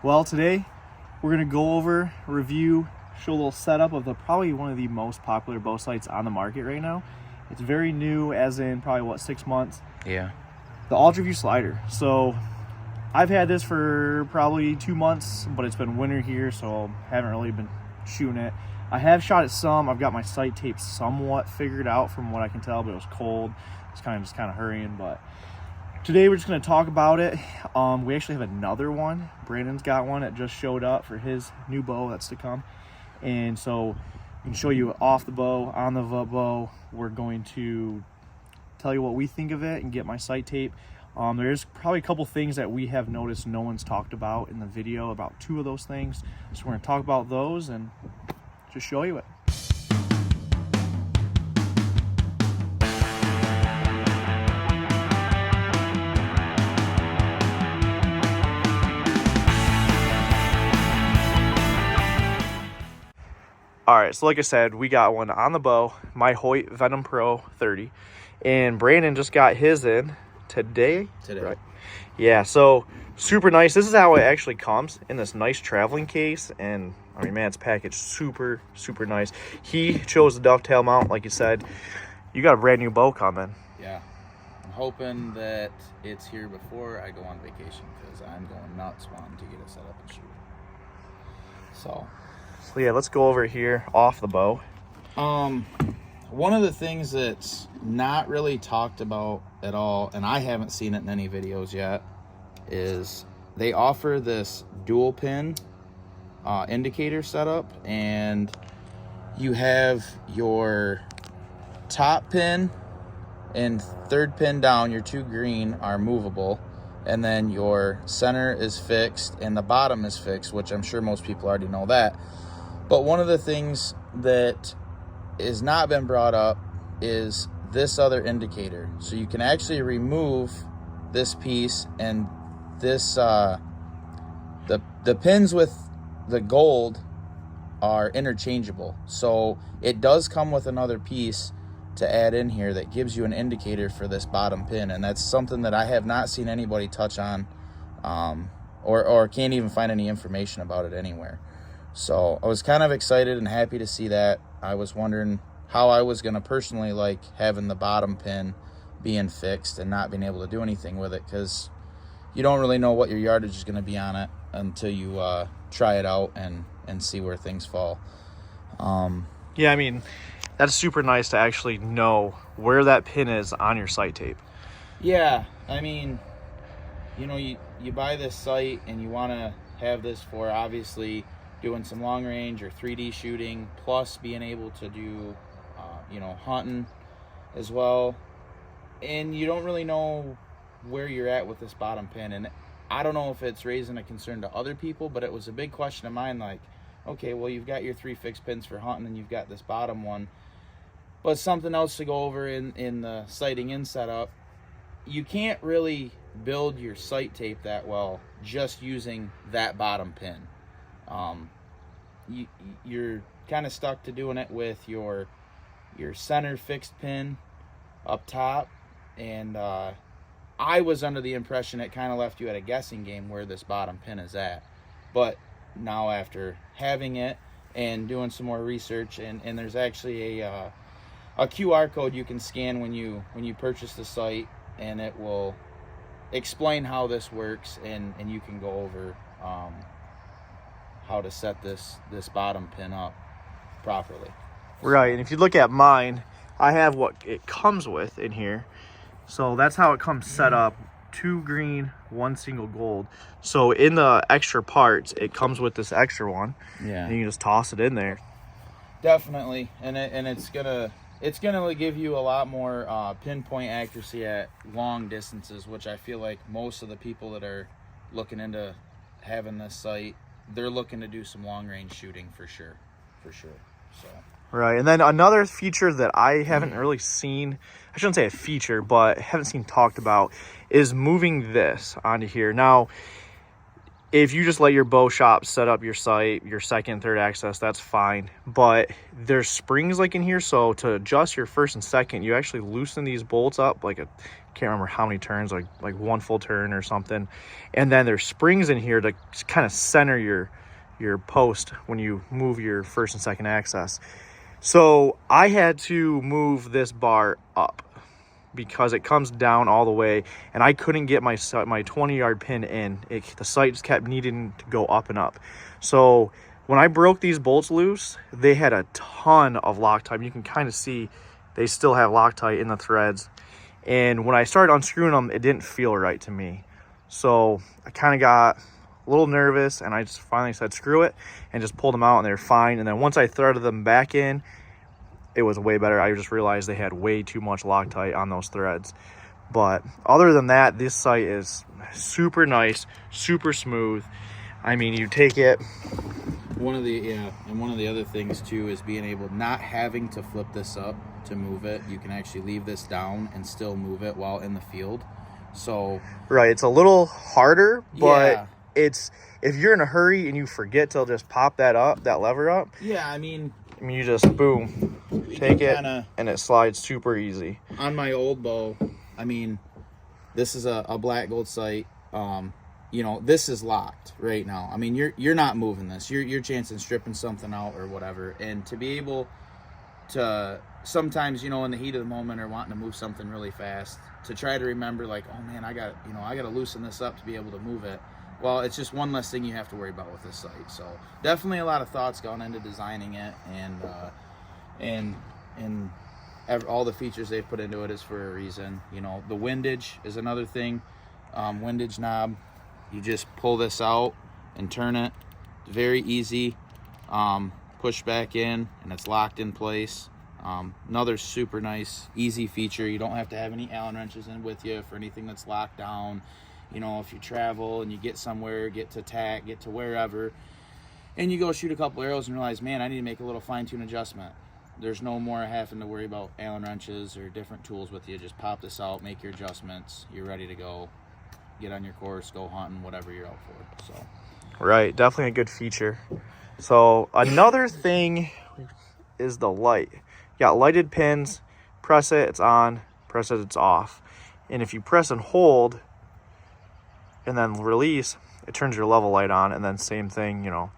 Well, today we're going to go over, review, show a little setup of probably one of the most popular bow sights on the market right now. It's very new, as in probably 6 months. Yeah. The Ultraview Slider. So I've had this for probably 2 months, but it's been winter here, so haven't really been shooting it. I have shot it some. I've got my sight tape somewhat figured out from what I can tell, but it was cold. It's kind of hurrying, but today we're just going to talk about it. We actually have another one. Brandon's got one that just showed up for his new bow that's to come. And so we can show you off the bow, on the bow. We're going to tell you what we think of it and get my sight tape. There's probably a couple things that we have noticed no one's talked about in the video, about 2 of those things. So we're going to talk about those and just show you it. All right, so like I said, we got one on the bow, my Hoyt Venom Pro 30, and Brandon just got his in today. Right? Yeah, so super nice. This is how it actually comes, in this nice traveling case, and I mean, man, it's packaged super nice. He chose the dovetail mount, like you said. You got a brand new bow coming. Yeah, I'm hoping that it's here before I go on vacation, because I'm going nuts wanting to get it set up and shoot. So yeah, let's go over here off the bow. One of the things that's not really talked about at all, and I haven't seen it in any videos yet, is they offer this dual pin indicator setup, and you have your top pin and third pin down, your 2 green, are movable, and then your center is fixed and the bottom is fixed, which I'm sure most people already know that. But one of the things that has not been brought up is this other indicator. So you can actually remove this piece, and this the pins with the gold are interchangeable. So it does come with another piece to add in here that gives you an indicator for this bottom pin, and that's something that I have not seen anybody touch on, or can't even find any information about it anywhere. So I was kind of excited and happy to see that. I was wondering how I was going to personally like having the bottom pin being fixed and not being able to do anything with it, because you don't really know what your yardage is going to be on it until you try it out and see where things fall. Yeah, I mean, that's super nice to actually know where that pin is on your sight tape. Yeah, I mean, you know, you buy this sight and you want to have this for obviously doing some long range or 3D shooting, plus being able to do, hunting as well. And you don't really know where you're at with this bottom pin. And I don't know if it's raising a concern to other people, but it was a big question of mine. Like, okay, well, you've got your 3 fixed pins for hunting and you've got this bottom one, but something else to go over in the sighting in setup. You can't really build your sight tape that well just using that bottom pin. You're kind of stuck to doing it with your center fixed pin up top, and I was under the impression it kind of left you at a guessing game where this bottom pin is at. But now, after having it and doing some more research, and there's actually a QR code you can scan when you purchase the sight, and it will explain how this works, and you can go over how to set this bottom pin up properly. Right, and if you look at mine, I have what it comes with in here. So that's how it comes set up: 2 green, 1 single gold. So in the extra parts, it comes with this extra one. Yeah, and you can just toss it in there. Definitely, and it's gonna give you a lot more pinpoint accuracy at long distances, which I feel like most of the people that are looking into having this sight, they're looking to do some long range shooting for sure. So Right, and then another feature that I haven't really seen, I shouldn't say a feature, but haven't seen talked about, is moving this onto here. Now, if you just let your bow shop set up your sight, your second, third access, that's fine. But there's springs like in here, so to adjust your first and second, you actually loosen these bolts up like a can't remember how many turns, like 1 full turn or something. And then there's springs in here to kind of center your post when you move your first and second axis. So I had to move this bar up because it comes down all the way, and I couldn't get my 20-yard pin in. The sight just kept needing to go up and up. So when I broke these bolts loose, they had a ton of Loctite. You can kind of see they still have Loctite in the threads. And when I started unscrewing them, it didn't feel right to me. So I kind of got a little nervous, and I just finally said screw it and just pulled them out, and they're fine. And then once I threaded them back in, it was way better. I just realized they had way too much Loctite on those threads. But other than that, this sight is super nice, super smooth. I mean, you take it. One of the other things too is being able, not having to flip this up to move it. You can actually leave this down and still move it while in the field. So right, it's a little harder, but yeah. It's, if you're in a hurry and you forget to just pop that lever up. Yeah, I mean you just boom, take it, kinda, and it slides super easy. On my old bow, I mean, this is a black gold sight. You know, this is locked right now. I mean, you're not moving this. You're chancing stripping something out or whatever. And to be able to sometimes, you know, in the heat of the moment or wanting to move something really fast, to try to remember like, oh man, I got to loosen this up to be able to move it. Well, it's just one less thing you have to worry about with this sight. So definitely a lot of thoughts gone into designing it, and all the features they've put into it is for a reason. You know, the windage is another thing. Windage knob, you just pull this out and turn it. It's very easy. Push back in and it's locked in place. Another super nice, easy feature. You don't have to have any Allen wrenches in with you for anything that's locked down. You know, if you travel and you get somewhere, get to tack, get to wherever, and you go shoot a couple arrows and realize, man, I need to make a little fine-tune adjustment. There's no more having to worry about Allen wrenches or different tools with you. Just pop this out, make your adjustments. You're ready to go. Get on your course, go hunting, whatever you're out for. So, right, definitely a good feature. So another thing is the light. You got lighted pins. Press it, it's on. Press it, it's off. And if you press and hold and then release, it turns your level light on. And then same thing, you know,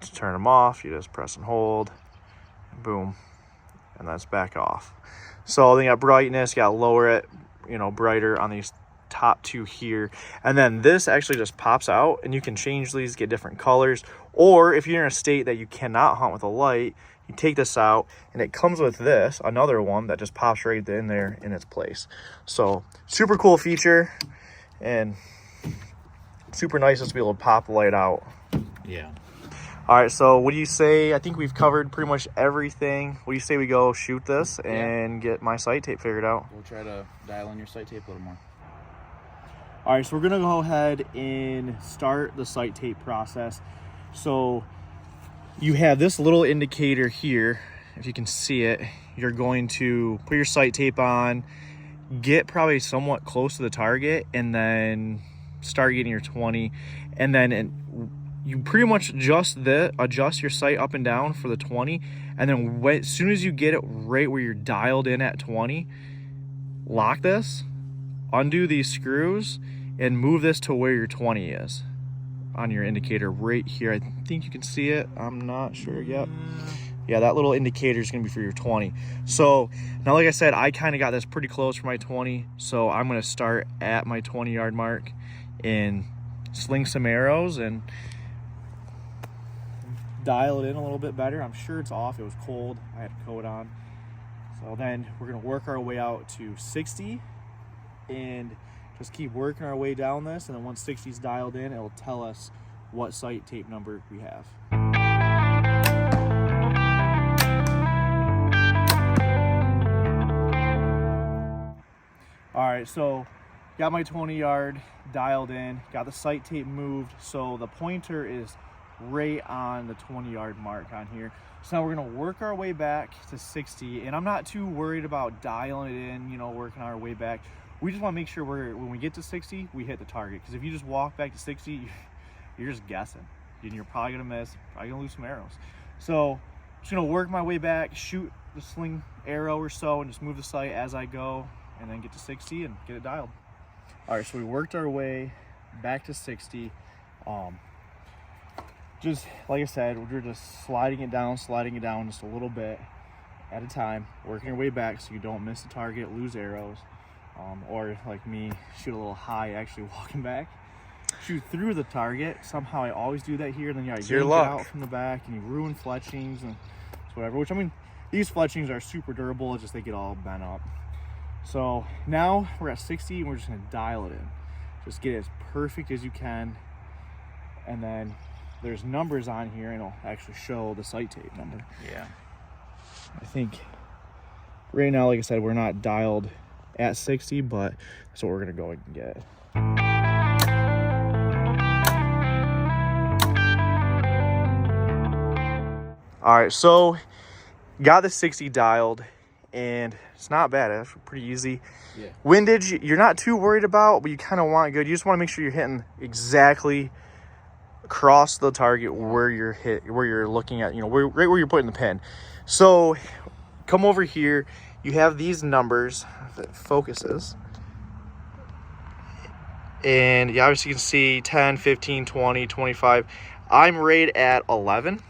to turn them off, you just press and hold, and boom, and that's back off. So then you got brightness, you got to lower it, you know, brighter on these top two here. And then this actually just pops out, and you can change these, get different colors. Or if you're in a state that you cannot hunt with a light, you take this out, and it comes with this, another one that just pops right in there in its place. So super cool feature, and super nice just to be able to pop the light out. yeah. All right, so what do you say? I think we've covered pretty much everything. What do you say we go shoot this and get my sight tape figured out? We'll try to dial in your sight tape a little more. All right, so we're gonna go ahead and start the sight tape process. So you have this little indicator here. If you can see it, you're going to put your sight tape on, get probably somewhat close to the target, and then start getting your 20. And then you pretty much adjust your sight up and down for the 20. And then as soon as you get it right where you're dialed in at 20, lock this, undo these screws, and move this to where your 20 is on your indicator right here. I think you can see it. I'm not sure. Yep. Yeah, that little indicator is going to be for your 20. So now, like I said, I kind of got this pretty close for my 20. So I'm going to start at my 20-yard mark and sling some arrows and dial it in a little bit better. I'm sure it's off. It was cold. I had a coat on. So then we're going to work our way out to 60 and just keep working our way down this. And then once 60 is dialed in, it'll tell us what sight tape number we have. All right, so got my 20-yard dialed in, got the sight tape moved, so the pointer is right on the 20-yard mark on here. So now we're gonna work our way back to 60, and I'm not too worried about dialing it in, you know, working our way back. We just wanna make sure when we get to 60, we hit the target. Because if you just walk back to 60, you're just guessing. And you're probably gonna miss, probably gonna lose some arrows. So I'm just gonna work my way back, shoot the sling arrow or so, and just move the sight as I go. and then get to 60 and get it dialed. All right, so we worked our way back to 60. Just like I said, we're just sliding it down just a little bit at a time, working your way back so you don't miss the target, lose arrows, or like me, shoot a little high actually walking back. Shoot through the target. Somehow I always do that here, and then you yank it out from the back and you ruin fletchings and whatever, which I mean, these fletchings are super durable, it's just they get all bent up. So now we're at 60 and we're just gonna dial it in. Just get it as perfect as you can. And then there's numbers on here and it'll actually show the sight tape number. Yeah. I think right now, like I said, we're not dialed at 60, but that's what we're gonna go and get. All right, so got the 60 dialed, and it's not bad. It's pretty easy. Yeah. Windage, you're not too worried about, but you kind of want good. You just want to make sure you're hitting exactly across the target where you're looking at, right where you're putting the pin. So come over here. You have these numbers that focuses. And you obviously can see 10, 15, 20, 25. I'm right at 11.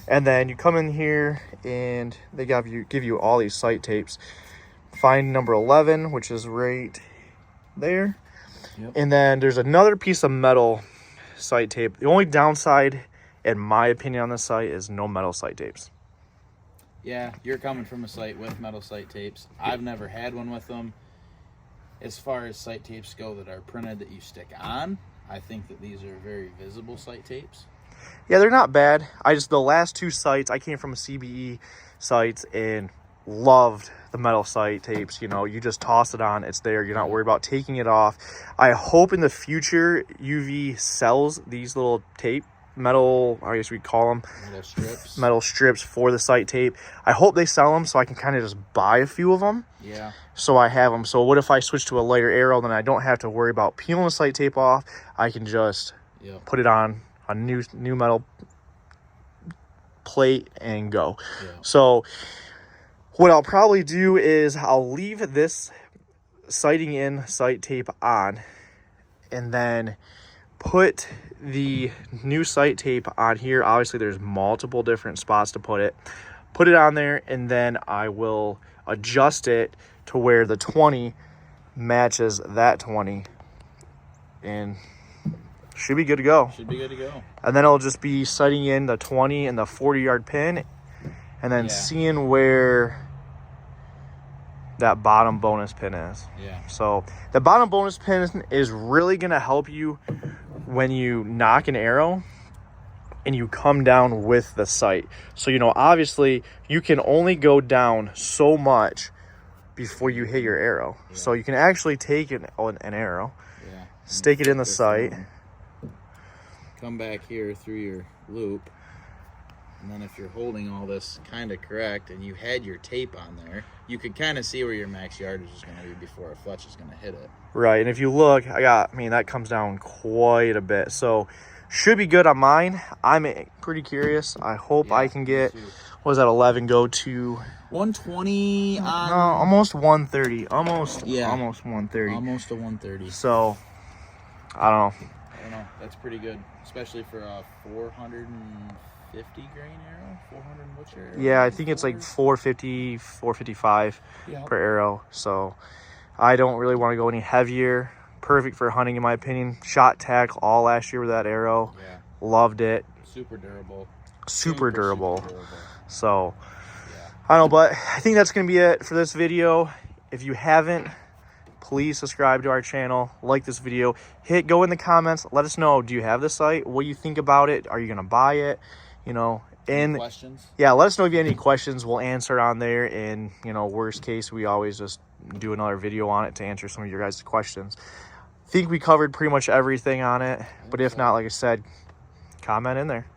And then you come in here and they give you all these sight tapes. Find number 11, which is right there. Yep. And then there's another piece of metal sight tape. The only downside, in my opinion, on this sight is no metal sight tapes. Yeah, you're coming from a site with metal sight tapes. I've never had one with them. As far as sight tapes go that are printed that you stick on, I think that these are very visible sight tapes. Yeah, they're not bad. The last two sites, I came from a CBE sites and loved the metal sight tapes. You just toss it on, it's there. You're not worried about taking it off. I hope in the future UV sells these little metal, I guess we call them metal strips for the sight tape. I hope they sell them so I can kind of just buy a few of them. Yeah. So I have them. So what if I switch to a lighter arrow? Then I don't have to worry about peeling the sight tape off. I can just put it on a new metal plate and go. Yeah. So what I'll probably do is I'll leave this sighting in sight tape on and then put the new sight tape on here. Obviously there's multiple different spots to put it on there, and then I will adjust it to where the 20 matches that 20 and should be good to go. And then I'll just be sighting in the 20 and the 40-yard pin and then seeing where that bottom bonus pin is. Yeah. So the bottom bonus pin is really going to help you when you knock an arrow and you come down with the sight. So, obviously you can only go down so much before you hit your arrow. Yeah. So you can actually take an arrow, stick it in the sight, come back here through your loop, and then if you're holding all this kind of correct and you had your tape on there, you could kind of see where your max yardage is going to be before a fletch is going to hit it. Right, and if you look, that comes down quite a bit. So should be good on mine. I'm pretty curious. I hope I can get, what was that, 11 go to 120 on... No, almost 130. Almost 130. Almost a 130. So, I don't know. That's pretty good, especially for a 450 grain arrow. 400 which arrow? Yeah, I think it's like 450, 455 per arrow. So I don't really want to go any heavier. Perfect for hunting, in my opinion. Shot tack all last year with that arrow. Yeah. Loved it. Super durable. Super durable. So I don't know, but I think that's going to be it for this video. If you haven't, please subscribe to our channel, like this video, go in the comments, let us know, do you have the sight? What do you think about it? Are you going to buy it? And questions? Yeah, let us know if you have any questions. We'll answer on there. And, worst case, we always just do another video on it to answer some of your guys' questions. I think we covered pretty much everything on it. But if not, like I said, comment in there.